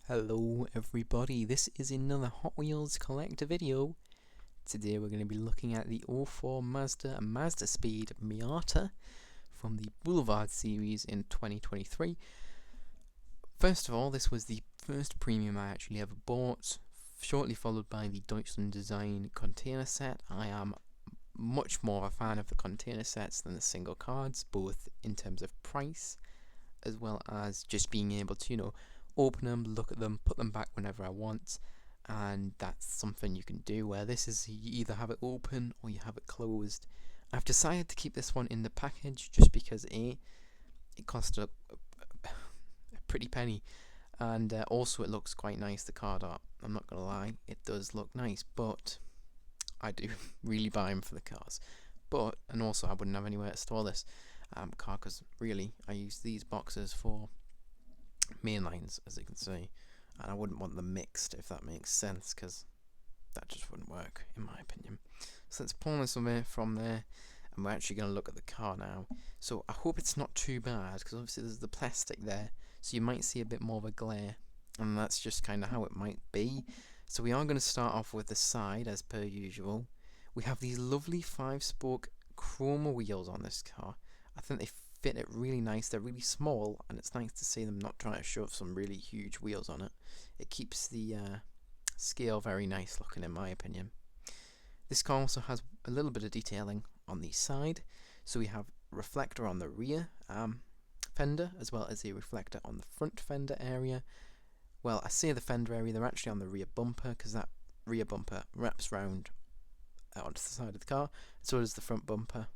Hello everybody, this is another Hot Wheels collector video. Today we're going to be looking at the 04 Mazda and Mazdaspeed Miata from the Boulevard series in 2023. First of all, this was the first premium I actually ever bought, shortly followed by the Deutschland Design container set. I am much more of a fan of the container sets than the single cards, both in terms of price as well as just being able to, open them, look at them, put them back whenever I want, and that's something you can do, where this is you either have it open or you have it closed. I've decided to keep this one in the package just because it cost a pretty penny, and also it looks quite nice, the card art. I'm not gonna lie, it does look nice, but I do really buy them for the cars. And also I wouldn't have anywhere to store this car, because really I use these boxes for mainlines, as you can see, and I wouldn't want them mixed, if that makes sense, because that just wouldn't work in my opinion. So let's pull this away from there, and we're actually going to look at the car now. So I hope it's not too bad, because obviously there's the plastic there, so you might see a bit more of a glare, and that's just kind of how it might be. So we are going to start off with the side, as per usual. We have these lovely 5-spoke chroma wheels on this car. I think they fit it really nice. They're really small, and it's nice to see them not trying to shove some really huge wheels on it. It keeps the scale very nice looking, in my opinion. This car also has a little bit of detailing on the side. So we have reflector on the rear fender, as well as a reflector on the front fender area. Well, I say the fender area, they're actually on the rear bumper, because that rear bumper wraps round onto the side of the car. So does the front bumper.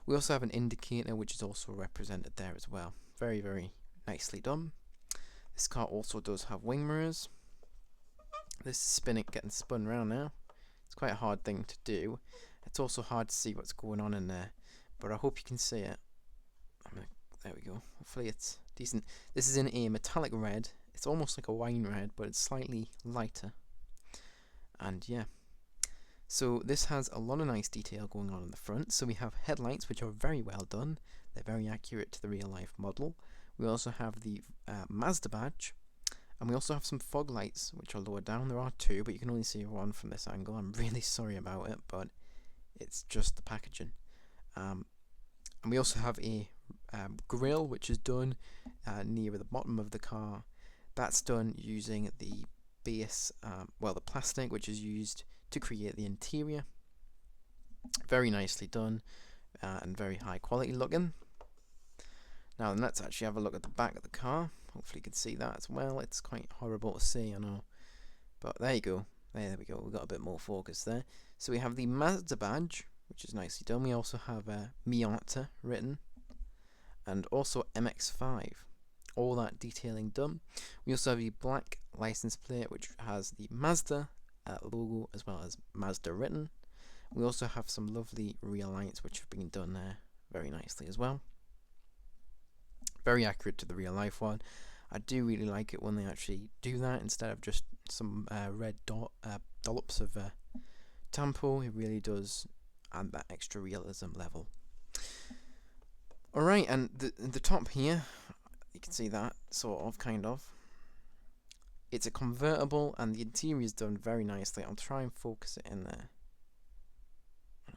We also have an indicator, which is also represented there as well. Very, very nicely done. This car also does have wing mirrors. This is getting spun around now. It's quite a hard thing to do. It's also hard to see what's going on in there, but I hope you can see it. There we go. Hopefully it's decent. This is in a metallic red. It's almost like a wine red, but it's slightly lighter. And yeah. So this has a lot of nice detail going on in the front. So we have headlights, which are very well done. They're very accurate to the real life model. We also have the Mazda badge, and we also have some fog lights, which are lower down. There are two, but you can only see one from this angle. I'm really sorry about it, but it's just the packaging. And we also have a grille, which is done near the bottom of the car. That's done using the base, the plastic, which is used to create the interior. Very nicely done, and very high quality looking. Now let's actually have a look at the back of the car. Hopefully you can see that as well. It's quite horrible to see, I know, but there you go. There we go, we've got a bit more focus there. So we have the Mazda badge, which is nicely done. We also have Miata written, and also MX5. All that detailing done. We also have the black license plate, which has the Mazda logo as well as Mazda written. We also have some lovely rear lights, which have been done there very nicely as well. Very accurate to the real life one. I do really like it when they actually do that instead of just some red dollops of tampo. It really does add that extra realism level. Alright, and the top here, you can see that sort of, kind of. It's a convertible, and the interior is done very nicely. I'll try and focus it in there.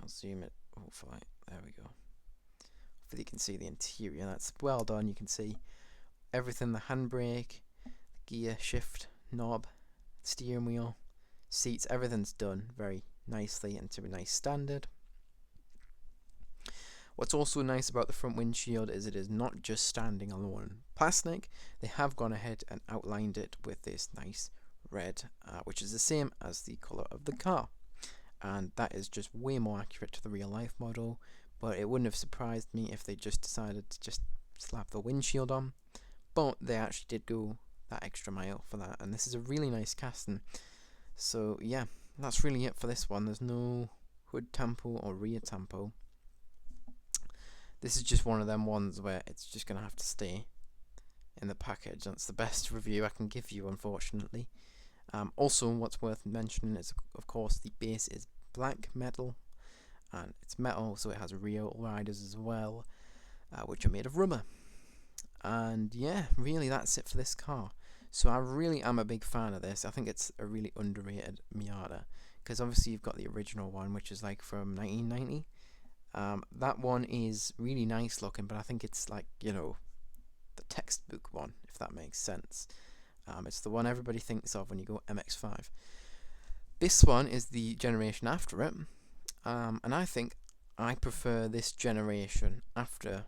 I'll zoom it, hopefully. There we go. Hopefully you can see the interior. That's well done. You can see everything, the handbrake, the gear shift knob, steering wheel, seats, everything's done very nicely and to a nice standard. What's also nice about the front windshield is it is not just standing alone plastic. They have gone ahead and outlined it with this nice red, which is the same as the colour of the car. And that is just way more accurate to the real life model, but it wouldn't have surprised me if they just decided to just slap the windshield on. But they actually did go that extra mile for that, and this is a really nice casting. So yeah, that's really it for this one. There's no hood tampo or rear tampo. This is just one of them ones where it's just going to have to stay in the package. That's the best review I can give you, unfortunately. Also, what's worth mentioning is, of course, the base is black metal, and it's metal, so it has rear riders as well, which are made of rubber. And yeah, really that's it for this car. So I really am a big fan of this. I think it's a really underrated Miata, because obviously you've got the original one, which is like from 1990. That one is really nice looking, but I think it's like, you know, the textbook one, if that makes sense. It's the one everybody thinks of when you go MX-5. This one is the generation after it, and I think I prefer this generation after,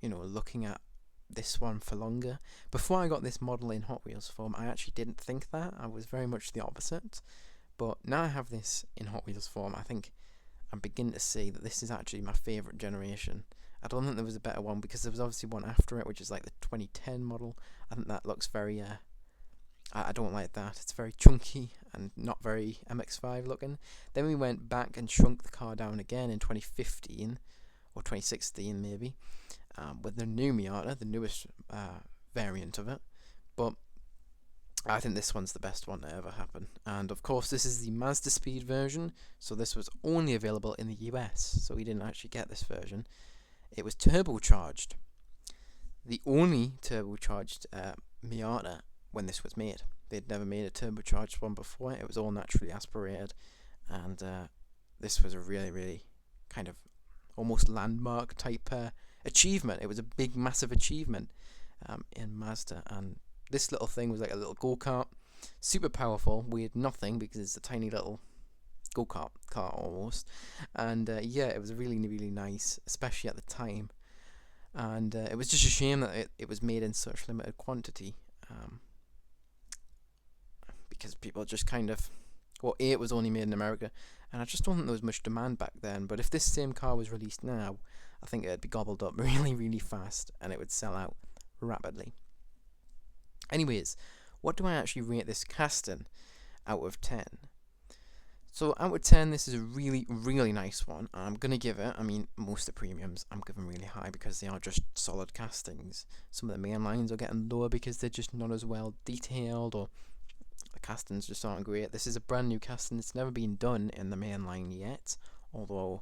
you know, looking at this one for longer. Before I got this model in Hot Wheels form, I actually didn't think that. I was very much the opposite. But now I have this in Hot Wheels form, I think I'm beginning to see that this is actually my favourite generation. I don't think there was a better one, because there was obviously one after it, which is like the 2010 model. I think that looks very, I don't like that. It's very chunky and not very MX-5 looking. Then we went back and shrunk the car down again in 2015, or 2016 maybe, with the new Miata, the newest variant of it. But I think this one's the best one to ever happen. And of course this is the Mazdaspeed version, so this was only available in the US, so we didn't actually get this version. It was turbocharged. The only turbocharged Miata when this was made. They'd never made a turbocharged one before. It was all naturally aspirated, and this was a really, really kind of almost landmark type achievement. It was a big, massive achievement in Mazda, and this little thing was like a little go-kart, super powerful, weighed nothing because it's a tiny little go-kart car almost, and yeah, it was really, really nice, especially at the time. And it was just a shame that it was made in such limited quantity, because people just kind of, well, A, it was only made in America, and I just don't think there was much demand back then. But if this same car was released now, I think it'd be gobbled up really, really fast, and it would sell out rapidly. Anyways, what do I actually rate this casting out of 10? So out of 10, this is a really, really nice one. I'm going to give it, I mean, most of the premiums I'm giving really high because they are just solid castings. Some of the main lines are getting lower because they're just not as well detailed, or the castings just aren't great. This is a brand new casting. It's never been done in the main line yet, although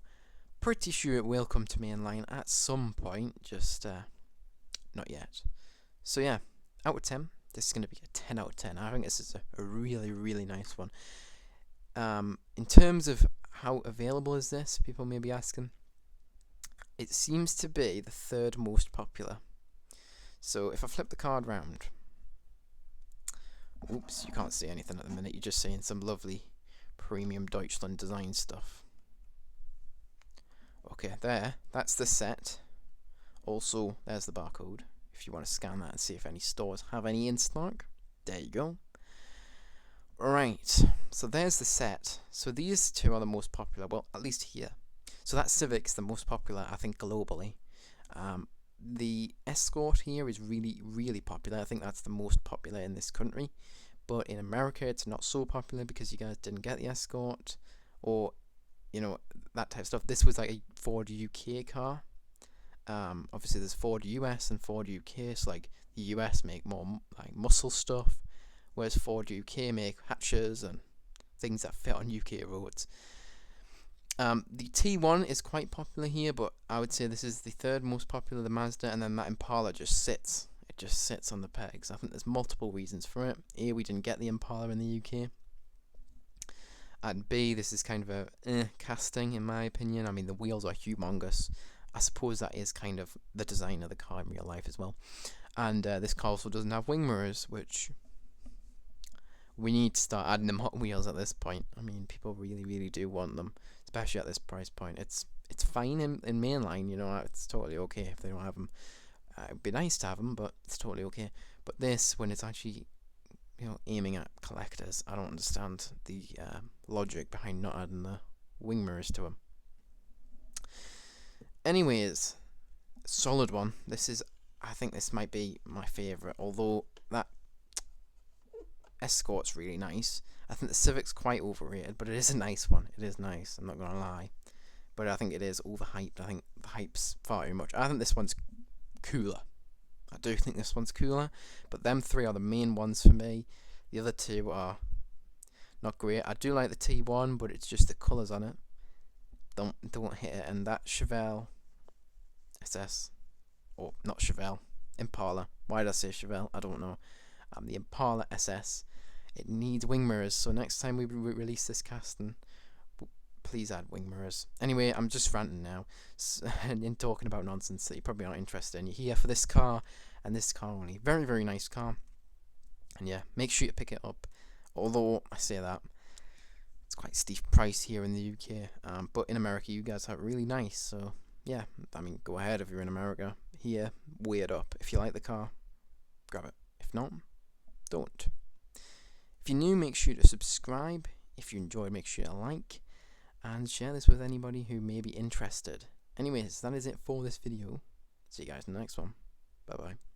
pretty sure it will come to main line at some point, just not yet. So yeah, out of 10, this is going to be a 10 out of 10. I think this is a really, really nice one. In terms of how available is this, people may be asking, it seems to be the third most popular. So if I flip the card round, oops, you can't see anything at the minute, you're just seeing some lovely premium Deutschland design stuff. Okay, there, that's the set. Also, there's the barcode, if you want to scan that and see if any stores have any in stock. There you go. Right, so there's the set. So these two are the most popular, well, at least here. So that Civic's the most popular, I think, globally. The Escort here is really, really popular. I think that's the most popular in this country. But in America, it's not so popular because you guys didn't get the Escort, or, you know, that type of stuff. This was like a Ford UK car. Obviously, there's Ford US and Ford UK. So, like, the US make more like muscle stuff, whereas Ford UK make hatches and things that fit on UK roads. The T1 is quite popular here, but I would say this is the third most popular, the Mazda, and then that Impala just sits. It just sits on the pegs. I think there's multiple reasons for it. A, we didn't get the Impala in the UK. And B, this is kind of a casting, in my opinion. I mean, the wheels are humongous. I suppose that is kind of the design of the car in real life as well. And this car also doesn't have wing mirrors, which we need to start adding them Hot Wheels at this point. I mean, people really, really do want them, especially at this price point. It's fine in mainline, you know, it's totally okay if they don't have them. It would be nice to have them, but it's totally okay. But this, when it's actually, you know, aiming at collectors, I don't understand the logic behind not adding the wing mirrors to them. Anyways, solid one. This is, I think this might be my favourite, although that Escort's really nice. I think the Civic's quite overrated, but it is a nice one. It is nice, I'm not going to lie. But I think it is overhyped. I think the hype's far too much. I think this one's cooler. I do think this one's cooler, but them three are the main ones for me. The other two are not great. I do like the T1, but it's just the colours on it don't hit it. And that Chevelle SS, or not Chevelle, Impala. Why did I say Chevelle? I don't know. the Impala SS. It needs wing mirrors, so next time we release this casting, please add wing mirrors. Anyway, I'm just ranting now and talking about nonsense that you probably aren't interested in. You're here for this car and this car only. Very, very nice car. And yeah, make sure you pick it up. Although I say that, it's quite steep price here in the UK, but in America you guys have it really nice. So yeah, I mean, go ahead if you're in America. Here, weigh it up. If you like the car, grab it. If not, don't. If you're new, make sure to subscribe. If you enjoyed, make sure to like and share this with anybody who may be interested. Anyways, that is it for this video. See you guys in the next one. Bye bye.